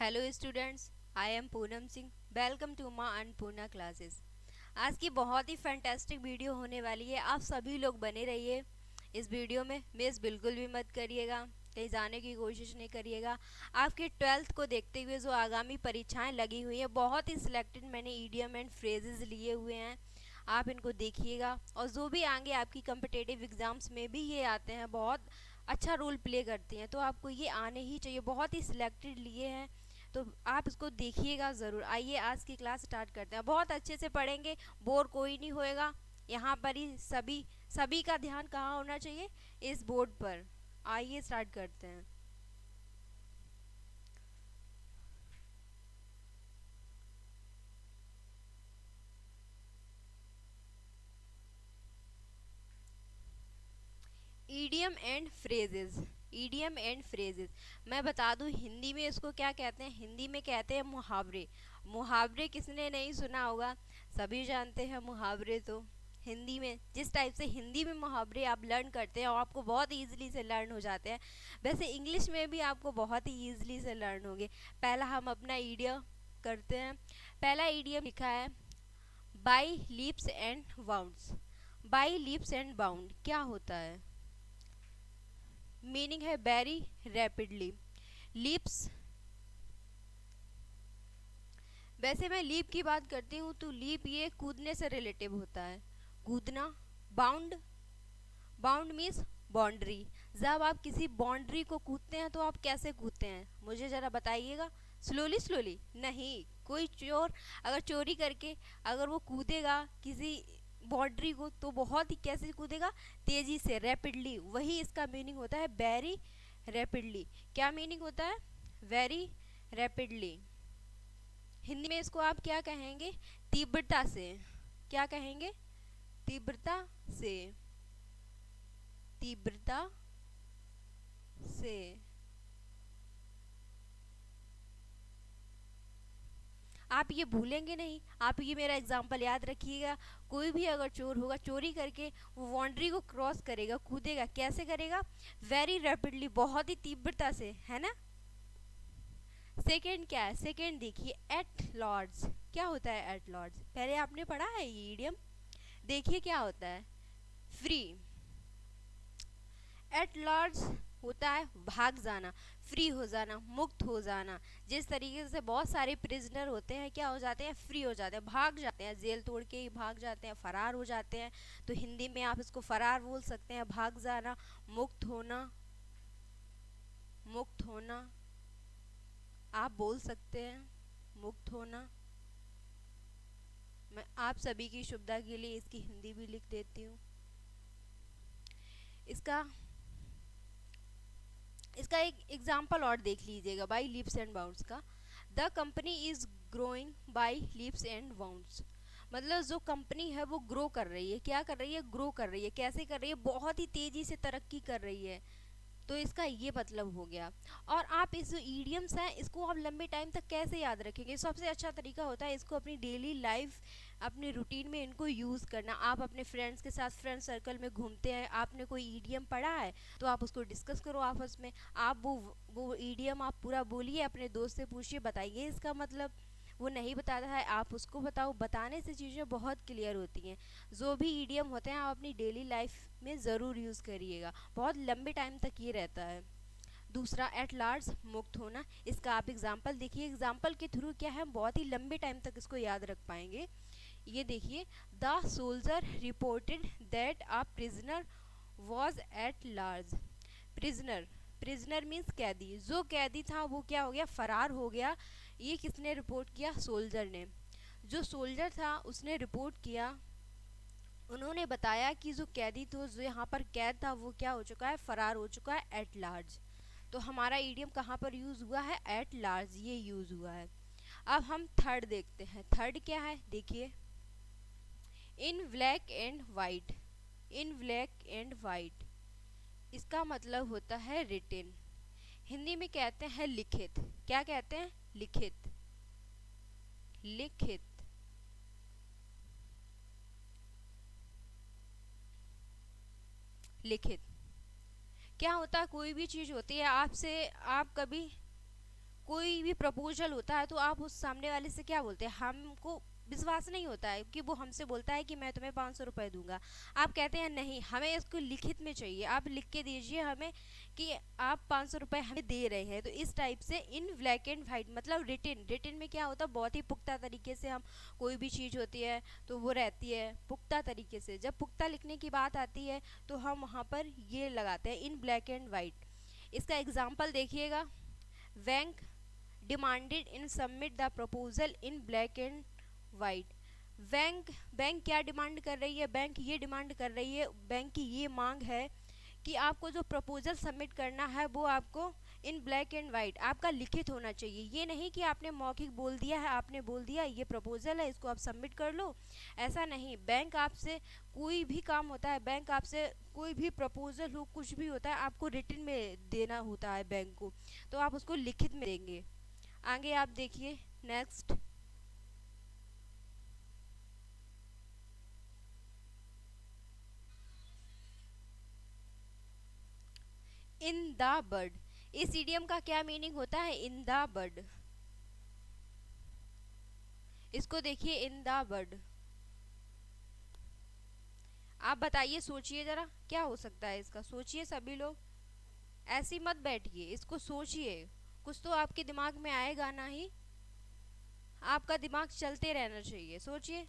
Hello students, I am Poonam Singh. Welcome to Maa Annapurna classes. आज की बहुत ही फैंटास्टिक वीडियो होने वाली है। आप सभी लोग बने रहिए इस वीडियो में। मिस बिल्कुल भी मत करिएगा, कहीं जाने की कोशिश नहीं करिएगा। आपके 12th को देखते हुए जो आगामी परीक्षाएं लगी हुई हैं, बहुत ही सिलेक्टेड मैंने ईडियम एंड फ्रेजेस लिए हुए हैं। आप इनको देखिएगा, और जो भी आगे आपकी कम्पिटेटिव एग्जाम्स में भी ये आते हैं, बहुत अच्छा रोल प्ले करते हैं, तो आपको ये आने ही चाहिए। बहुत ही सिलेक्टेड लिए हैं, तो आप इसको देखिएगा ज़रूर। आइए आज की क्लास स्टार्ट करते हैं। बहुत अच्छे से पढ़ेंगे, बोर कोई नहीं होएगा। यहाँ पर ही सभी सभी का ध्यान कहाँ होना चाहिए? इस बोर्ड पर। आइए स्टार्ट करते हैं। Idiom and phrases. Idiom and phrases, मैं बता दूं हिंदी में इसको क्या कहते हैं। हिंदी में कहते हैं मुहावरे। मुहावरे किसने नहीं सुना होगा? सभी जानते हैं मुहावरे। तो हिंदी में जिस टाइप से हिंदी में मुहावरे आप लर्न करते हैं और आपको बहुत ईजिली से लर्न हो जाते हैं, वैसे इंग्लिश में भी आपको बहुत ही ईजिली से लर्न होंगे। पहला हम अपना ईडियम करते हैं। पहला ईडियम लिखा है, by leaps and bounds. By leaps and bound क्या होता है? मीनिंग है वेरी रैपिडली। लीप्स, वैसे मैं लीप की बात करती हूँ तो लीप ये कूदने से रिलेटिव होता है, कूदना। Bound, bound means boundary. जब आप किसी बाउंड्री को कूदते हैं तो आप कैसे कूदते हैं, मुझे ज़रा बताइएगा। स्लोली स्लोली नहीं। कोई चोर अगर चोरी करके अगर वो कूदेगा किसी बाउंड्री को, तो बहुत ही कैसे कूदेगा? तेज़ी से, रैपिडली। वही इसका मीनिंग होता है वेरी रैपिडली। क्या मीनिंग होता है? Very rapidly. हिंदी में इसको आप क्या कहेंगे? तीव्रता से। क्या कहेंगे? तीव्रता से। तीव्रता से। आप ये भूलेंगे नहीं, आप ये मेरा एग्जाम्पल याद रखिएगा। कोई भी अगर चोर होगा, चोरी करके वो बाउंड्री को क्रॉस करेगा, कूदेगा, कैसे करेगा? वेरी रैपिडली, बहुत ही तीव्रता से, है ना। सेकंड क्या है? सेकंड देखिए, एट लॉर्ड्स। क्या होता है एट लॉर्ड्स? पहले आपने पढ़ा है ये इडियम। देखिए क्या होता है। फ्री। एट लार्ज होता है भाग जाना, फ्री हो जाना, मुक्त हो जाना। जिस तरीके से बहुत सारे प्रिजनर होते हैं, क्या हो जाते हैं? फ्री हो जाते हैं, भाग जाते हैं, जेल तोड़ के ही भाग जाते हैं, फरार हो जाते हैं। तो हिंदी में आप इसको फरार बोल सकते हैं, भाग जाना, मुक्त होना। मुक्त होना आप बोल सकते हैं, मुक्त होना। मैं आप सभी की सुविधा के लिए इसकी हिंदी भी लिख देती हूँ। इसका इसका एक एग्जाम्पल और देख लीजिएगा, बाई लीप्स एंड बाउंड्स का। The company is growing by leaps and bounds. मतलब जो कंपनी है वो ग्रो कर रही है। क्या कर रही है? ग्रो कर रही है। कैसे कर रही है? बहुत ही तेजी से तरक्की कर रही है। तो इसका ये मतलब हो गया। और आप इस जो ईडियम्स हैं इसको आप लंबे टाइम तक कैसे याद रखेंगे? सबसे अच्छा तरीका होता है इसको अपनी डेली लाइफ, अपने रूटीन में इनको यूज़ करना। आप अपने फ्रेंड्स के साथ फ्रेंड सर्कल में घूमते हैं, आपने कोई ईडियम पढ़ा है तो आप उसको डिस्कस करो आपस में। आप वो ईडियम आप पूरा बोलिए, अपने दोस्त से पूछिए, बताइए इसका मतलब। वो नहीं बताता है, आप उसको बताओ। बताने से चीज़ें बहुत क्लियर होती हैं। जो भी ईडियम होते हैं आप अपनी डेली लाइफ में ज़रूर यूज़ करिएगा, बहुत लंबे टाइम तक ये रहता है। दूसरा, एट लार्ज, मुक्त होना। इसका आप एग्जाम्पल देखिए, एग्जाम्पल के थ्रू क्या है, हम बहुत ही लंबे टाइम तक इसको याद रख पाएंगे। ये देखिए, the soldier reported that a prisoner was at large. Prisoner, prisoner means कैदी। जो कैदी था वो क्या हो गया? फरार हो गया। ये किसने रिपोर्ट किया? सोल्जर ने। जो सोल्जर था उसने रिपोर्ट किया, उन्होंने बताया कि जो कैदी था, जो यहाँ पर कैद था, वो क्या हो चुका है? फरार हो चुका है, एट लार्ज। तो हमारा ईडियम कहाँ पर यूज़ हुआ है? एट लार्ज, ये यूज़ हुआ है। अब हम थर्ड देखते हैं। थर्ड क्या है? देखिए, in black and white. In black and white, इसका मतलब होता है रिटिन। हिंदी में कहते हैं लिखित। क्या कहते हैं? लिखित। लिखित। लिखित क्या होता है? कोई भी चीज़ होती है आपसे, आप कभी कोई भी प्रपोजल होता है तो आप उस सामने वाले से क्या बोलते हैं, हमको विश्वास नहीं होता है कि वो हमसे बोलता है कि मैं तुम्हें 500 रुपये दूंगा। आप कहते हैं नहीं, हमें इसको लिखित में चाहिए, आप लिख के दीजिए हमें कि आप 500 रुपये हमें दे रहे हैं। तो इस टाइप से इन ब्लैक एंड वाइट मतलब रिटिन, रिटिन में क्या होता है, बहुत ही पुख्ता तरीके से हम कोई भी चीज़ होती है तो वो रहती है पुख्ता तरीके से। जब पुख्ता लिखने की बात आती है तो हम वहाँ पर ये लगाते हैं इन ब्लैक एंड वाइट। इसका एग्जाम्पल देखिएगा, bank demanded in submit the proposal in black and white। Bank क्या डिमांड कर रही है, बैंक ये डिमांड कर रही है, बैंक की ये मांग है कि आपको जो प्रपोजल सबमिट करना है वो आपको इन ब्लैक एंड वाइट आपका लिखित होना चाहिए। ये नहीं कि आपने मौखिक बोल दिया है, आपने बोल दिया ये प्रपोजल है इसको आप सबमिट कर लो, ऐसा नहीं। बैंक आपसे कोई भी काम होता है, बैंक आपसे कोई भी प्रपोजल हो कुछ भी होता है आपको रिटन में देना होता है बैंक को, तो आप उसको लिखित में देंगे। आगे आप देखिए नेक्स्ट, इन द बर्ड। इस इडियम का क्या मीनिंग होता है, इन द बर्ड। इसको देखिए इन द बर्ड, आप बताइए, सोचिए जरा क्या हो सकता है इसका, सोचिए सभी लोग, ऐसी मत बैठिए, इसको सोचिए, कुछ तो आपके दिमाग में आएगा ना ही, आपका दिमाग चलते रहना चाहिए, सोचिए।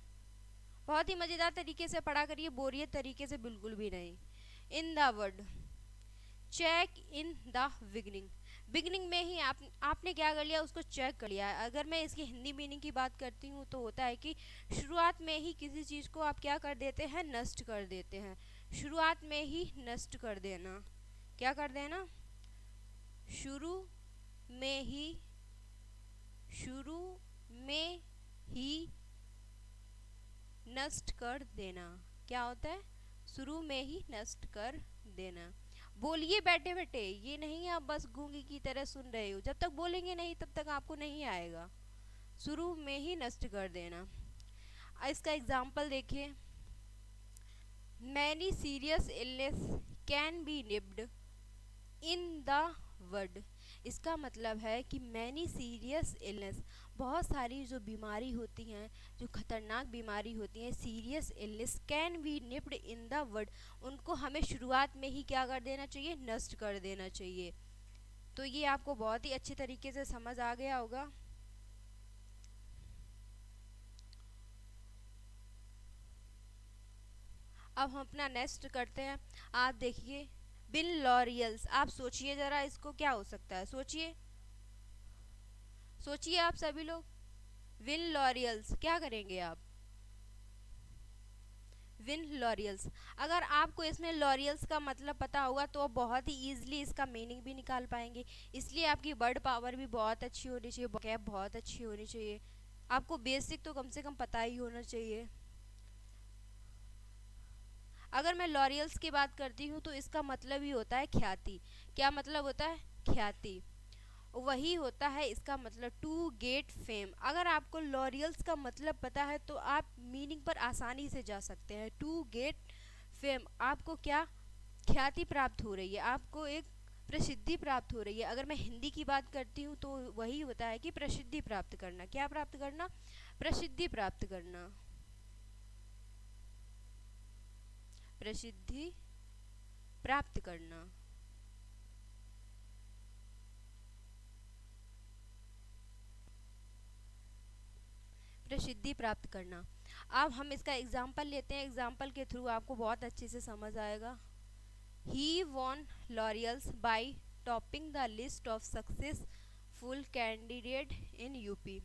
बहुत ही मज़ेदार तरीके से पढ़ा करिए, बोरियत तरीके से बिल्कुल भी नहीं। In the word, check in the beginning, beginning में ही आपने क्या कर लिया, उसको चेक कर लिया है। अगर मैं इसकी हिंदी मीनिंग की बात करती हूँ तो होता है कि शुरुआत में ही किसी चीज़ को आप क्या कर देते हैं, नष्ट कर देते हैं। शुरुआत में ही नष्ट कर देना, क्या कर देना, शुरू में ही, शुरू में ही नष्ट कर देना, क्या होता है, शुरू में ही नष्ट कर देना। बोलिए बैठे बैठे, ये नहीं आप बस गूंगी की तरह सुन रहे हो, जब तक बोलेंगे नहीं तब तक आपको नहीं आएगा। शुरू में ही नष्ट कर देना। इसका एग्जाम्पल देखिए, many serious illness can be nipped in the word. इसका मतलब है कि मैनी सीरियस इलनेस, बहुत सारी जो बीमारी होती हैं, जो खतरनाक बीमारी होती हैं, serious illness can be nipped in the word, उनको हमें शुरुआत में ही क्या कर देना चाहिए, नष्ट कर देना चाहिए। तो ये आपको बहुत ही अच्छे तरीके से समझ आ गया होगा। अब हम अपना नेक्स्ट करते हैं, आप देखिए बिन लॉरियल्स, आप सोचिए जरा इसको क्या हो सकता है, सोचिए, सोचिए आप सभी लोग, विन लॉरियल्स क्या करेंगे आप, विन लॉरियल्स। अगर आपको इसमें लॉरियल्स का मतलब पता होगा तो आप बहुत ही ईजिली इसका मीनिंग भी निकाल पाएंगे। इसलिए आपकी वर्ड पावर भी बहुत अच्छी होनी चाहिए, वोकैब बहुत अच्छी होनी चाहिए, आपको बेसिक तो कम से कम पता ही होना चाहिए। अगर मैं लॉरियल्स की बात करती हूँ तो इसका मतलब ही होता है ख्याति। क्या मतलब होता है, ख्याति, वही होता है इसका मतलब, टू गेट फेम। अगर आपको लॉरियल्स का मतलब पता है तो आप मीनिंग पर आसानी से जा सकते हैं। टू गेट फेम, आपको क्या ख्याति प्राप्त हो रही है, आपको एक प्रसिद्धि प्राप्त हो रही है। अगर मैं हिंदी की बात करती हूँ तो वही होता है कि प्रसिद्धि प्राप्त करना, क्या प्राप्त करना, प्रसिद्धि प्राप्त करना, प्रसिद्धि प्राप्त करना। प्रसिद्धि प्राप्त करना। अब हम इसका एग्जाम्पल लेते हैं, एग्जाम्पल के थ्रू आपको बहुत अच्छे से समझ आएगा। He won laurels by topping the list of successful candidate in UP.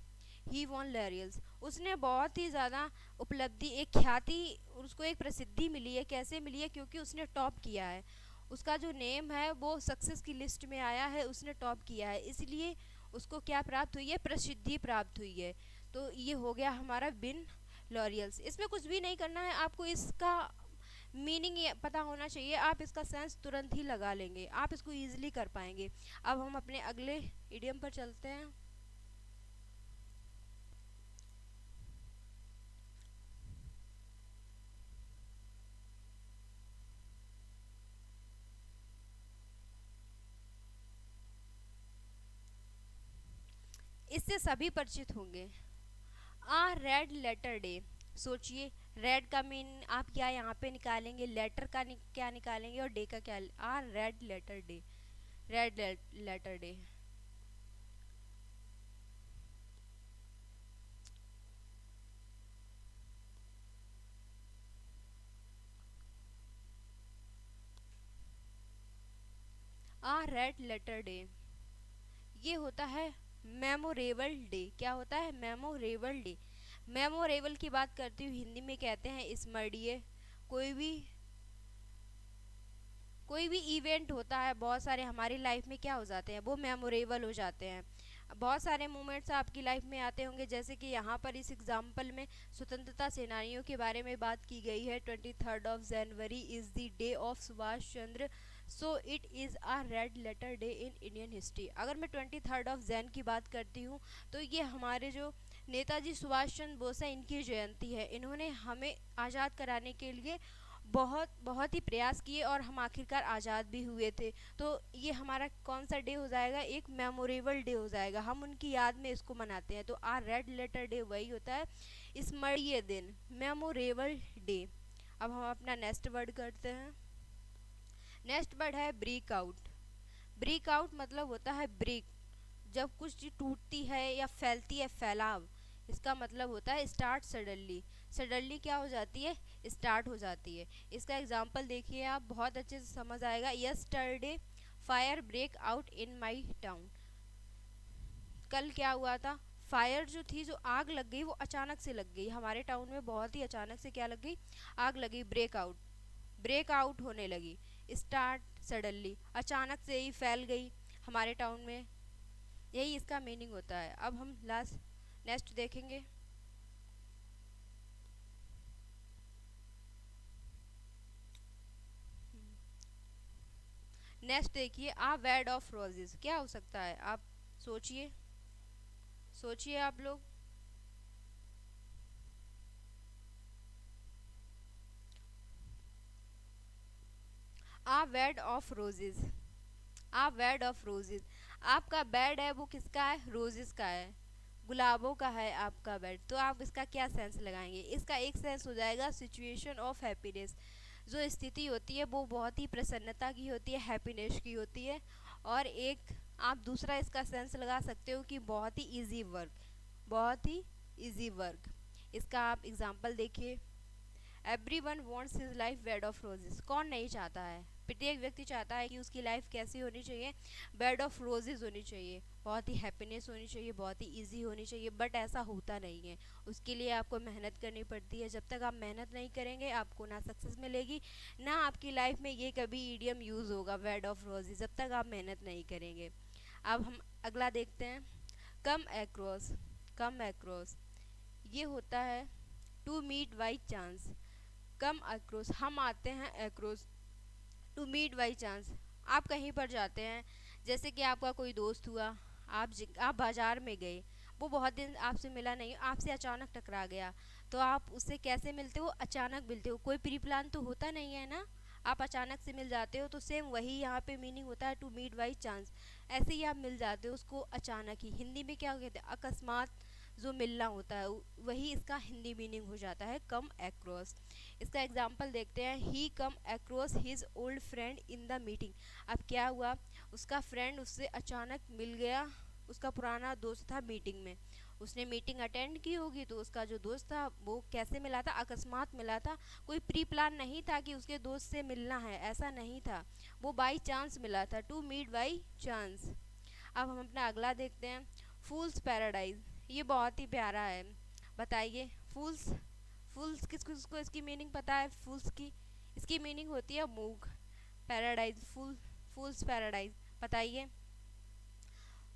He won laurels, उसने बहुत ही ज़्यादा उपलब्धि, एक ख्याति, उसको एक प्रसिद्धि मिली है। कैसे मिली है, क्योंकि उसने टॉप किया है, उसका जो नेम है वो सक्सेस की लिस्ट में आया है, उसने टॉप किया है, इसलिए उसको क्या प्राप्त हुई है, प्रसिद्धि प्राप्त हुई है। तो ये हो गया हमारा बिन लॉरियल्स। इसमें कुछ भी नहीं करना है, आपको इसका मीनिंग पता होना चाहिए, आप इसका सेंस तुरंत ही लगा लेंगे, आप इसको ईजिली कर पाएंगे। अब हम अपने अगले इडियम पर चलते हैं। इससे सभी परिचित होंगे। आ रेड लेटर डे, सोचिए रेड का मीन आप क्या यहाँ पे निकालेंगे, लेटर का क्या निकालेंगे और डे का क्या। A red letter day, red letter day. A red letter day, ये होता है मेमोरेबल डे। क्या होता है, मेमोरेबल डे। मेमोरेबल की बात करती हूँ, हिंदी में कहते हैं स्मरणीय। कोई भी कोई भी इवेंट होता है, बहुत सारे हमारी लाइफ में क्या हो जाते हैं, वो मेमोरेबल हो जाते हैं। बहुत सारे मोमेंट्स आपकी लाइफ में आते होंगे, जैसे कि यहाँ पर इस एग्जाम्पल में स्वतंत्रता सेनानियों के बारे में बात की गई है। 23 January is the day of Subhash Chandra, so it is a red letter day in Indian history. अगर मैं 23 जैन की बात करती हूँ, तो ये हमारे जो नेताजी सुभाष चंद्र बोस हैं, इनकी जयंती है। इन्होंने हमें आज़ाद कराने के लिए बहुत बहुत ही प्रयास किए और हम आखिरकार आज़ाद भी हुए थे। तो ये हमारा कौन सा डे हो जाएगा, एक मेमोरेबल डे हो जाएगा। हम उनकी याद में इसको मनाते हैं। तो आ रेड लेटर डे वही होता है, स्मरणीय दिन, मेमोरेबल डे। अब हम अपना नेक्स्ट वर्ड करते हैं। नेक्स्ट वर्ड है ब्रेक आउट। ब्रेक आउट मतलब होता है ब्रेक, जब कुछ चीज़ टूटती है या फैलती है, फैलाव। इसका मतलब होता है स्टार्ट सडनली। सडनली क्या हो जाती है, स्टार्ट हो जाती है। इसका एग्जांपल देखिए, आप बहुत अच्छे से समझ आएगा। Yesterday fire break out in my town. कल क्या हुआ था, फायर जो थी, जो आग लग गई, वो अचानक से लग गई हमारे टाउन में। बहुत ही अचानक से क्या लग गई, आग लगी। ब्रेक आउट होने लगी। स्टार्ट सडनली, अचानक से ही फैल गई हमारे टाउन में। यही इसका मीनिंग होता है। अब हम नेक्स्ट देखेंगे। नेक्स्ट देखिए, आ बेड ऑफ रोजेस। क्या हो सकता है, आप सोचिए, सोचिए आप लोग। A bed of roses, a bed of roses. आपका बेड है वो किसका है, रोजेस का है, गुलाबों का है आपका बेड। तो आप इसका क्या सेंस लगाएंगे, इसका एक सेंस हो जाएगा सिचुएशन ऑफ हैप्पीनेस। जो स्थिति होती है वो बहुत ही प्रसन्नता की होती है, हैप्पीनेस की होती है। और एक आप दूसरा इसका सेंस लगा सकते हो कि बहुत ही इजी वर्क, बहुत ही इजी वर्क। इसका आप एग्जांपल देखिए। Every one wants his life bed of roses. कौन नहीं चाहता है, प्रत्येक व्यक्ति चाहता है कि उसकी लाइफ कैसी होनी चाहिए, बेड ऑफ रोजेस होनी चाहिए, बहुत ही हैप्पीनेस होनी चाहिए, बहुत ही इजी होनी चाहिए। बट ऐसा होता नहीं है। उसके लिए आपको मेहनत करनी पड़ती है। जब तक आप मेहनत नहीं करेंगे, आपको ना सक्सेस मिलेगी, ना आपकी लाइफ में ये कभी ईडियम यूज़ होगा बेड ऑफ रोजेस, जब तक आप मेहनत नहीं करेंगे। अब हम अगला देखते हैं, कम एक्रॉस। कम एक्रॉस ये होता है to meet by chance. Come across, हम आते हैं across. To meet by chance, आप कहीं पर जाते हैं, जैसे कि आपका कोई दोस्त हुआ, आप बाजार में गए, वो बहुत दिन आपसे मिला नहीं, आपसे अचानक टकरा गया। तो आप उससे कैसे मिलते हो, अचानक मिलते हो, कोई प्री प्लान तो होता नहीं है ना। आप अचानक से मिल जाते हो। तो सेम वही यहाँ पे मीनिंग होता है, टू मीट बाई चांस। ऐसे ही आप मिल जाते हो उसको अचानक ही। हिंदी में क्या कहते हैं, अकस्मात जो मिलना होता है, वही इसका हिंदी मीनिंग हो जाता है कम एक्रोस। इसका एग्जाम्पल देखते हैं। He come across his old friend in the meeting. अब क्या हुआ, उसका फ्रेंड उससे अचानक मिल गया, उसका पुराना दोस्त था मीटिंग में। उसने मीटिंग अटेंड की होगी, तो उसका जो दोस्त था वो कैसे मिला था, अकस्मात मिला था। कोई प्री प्लान नहीं था कि उसके दोस्त से मिलना है, ऐसा नहीं था। वो बाई चांस मिला था, टू मीट बाई चांस। अब हम अपना अगला देखते हैं, फूल्स पैराडाइज। ये बहुत ही प्यारा है। बताइए, फूल्स, फूल्स किस किसको इसकी मीनिंग पता है, फूल्स की इसकी मीनिंग होती है मूक। पैराडाइज, फूल्स पैराडाइज, बताइए।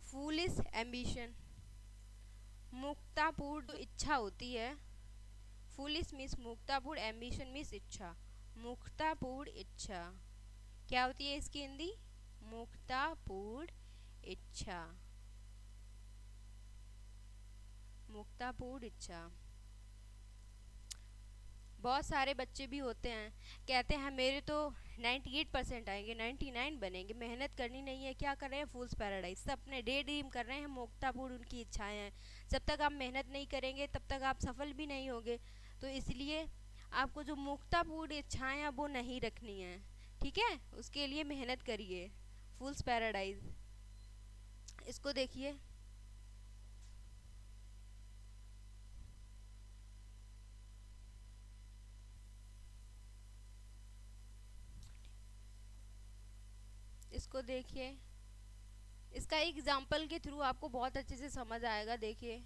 फूलिश एम्बिशन, मुक्तापूर्ण जो इच्छा होती है। फूलिश मीन्स मुक्तापूर्ण, एम्बिशन मीन्स इच्छा। मुक्तापूर्ण इच्छा क्या होती है इसकी हिंदी, मुक्तापूर्ण इच्छा। मुक्तापूर्ण इच्छा। बहुत सारे बच्चे भी होते हैं, कहते हैं मेरे तो 98% आएंगे, 99 बनेंगे, मेहनत करनी नहीं है, क्या कर रहे हैं, फूल्स पैराडाइज, सब अपने डे ड्रीम कर रहे हैं, मुक्तापुर उनकी इच्छाएं हैं। जब तक आप मेहनत नहीं करेंगे तब तक आप सफल भी नहीं होंगे। तो इसलिए आपको जो मुक्तापुर इच्छाएं हैं वो नहीं रखनी है, ठीक है, उसके लिए मेहनत करिए। फूल्स पैराडाइज, इसको देखिए। इसको देखिए, इसका एग्जाम्पल के थ्रू आपको बहुत अच्छे से समझ आएगा, देखिए।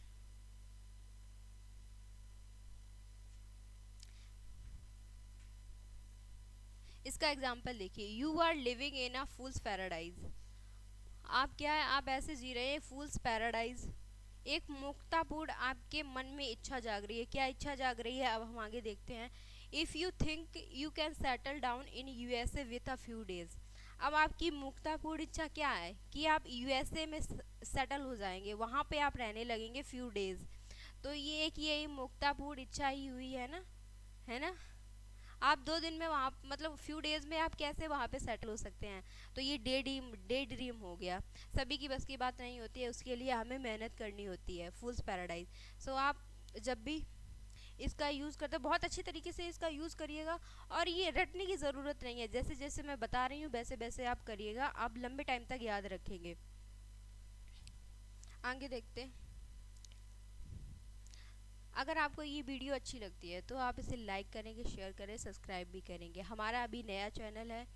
इसका एग्जाम्पल देखिए, you are living in a fool's paradise. आप क्या है, आप ऐसे जी रहे हैं फूल्स पैराडाइज। एक मुक्तापुर आपके मन में इच्छा जाग रही है, क्या इच्छा जाग रही है, अब हम आगे देखते हैं। If you think you can settle down in USA with a few days. अब आपकी मुक्तापुर इच्छा क्या है कि आप यूएसए में सेटल हो जाएंगे, वहाँ पे आप रहने लगेंगे फ्यू डेज। तो ये एक यही मुक्तापुर इच्छा ही हुई है ना। आप 2 दिन में वहाँ, मतलब फ्यू डेज में आप कैसे वहाँ पे सेटल हो सकते हैं। तो ये डे ड्रीम हो गया। सभी की बस की बात नहीं होती है, उसके लिए हमें मेहनत करनी होती है। फूल्स पैराडाइज। सो आप जब भी इसका यूज़ करते, बहुत अच्छी तरीके से इसका यूज़ करिएगा। और ये रटने की ज़रूरत नहीं है, जैसे जैसे मैं बता रही हूँ वैसे वैसे आप करिएगा, आप लंबे टाइम तक याद रखेंगे। आगे देखते हैं। अगर आपको ये वीडियो अच्छी लगती है तो आप इसे लाइक करेंगे, शेयर करें, सब्सक्राइब भी करेंगे। हमारा अभी नया चैनल है।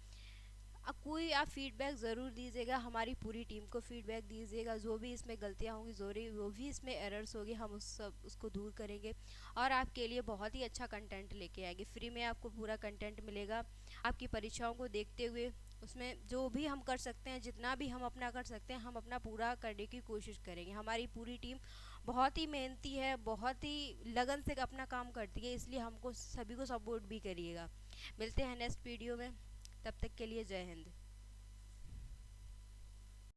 कोई आप फीडबैक ज़रूर दीजिएगा, हमारी पूरी टीम को फीडबैक दीजिएगा। जो भी इसमें गलतियाँ होंगी, जो भी इसमें एरर्स होगी, हम उसको दूर करेंगे और आपके लिए बहुत ही अच्छा कंटेंट लेके आएंगे। फ्री में आपको पूरा कंटेंट मिलेगा। आपकी परीक्षाओं को देखते हुए उसमें जो भी हम कर सकते हैं, जितना भी हम अपना कर सकते हैं, हम अपना पूरा करने की कोशिश करेंगे। हमारी पूरी टीम बहुत ही मेहनती है, बहुत ही लगन से अपना काम करती है, इसलिए हमको सभी को सपोर्ट भी करिएगा। मिलते हैं नेक्स्ट वीडियो में, तब तक के लिए जय हिंद।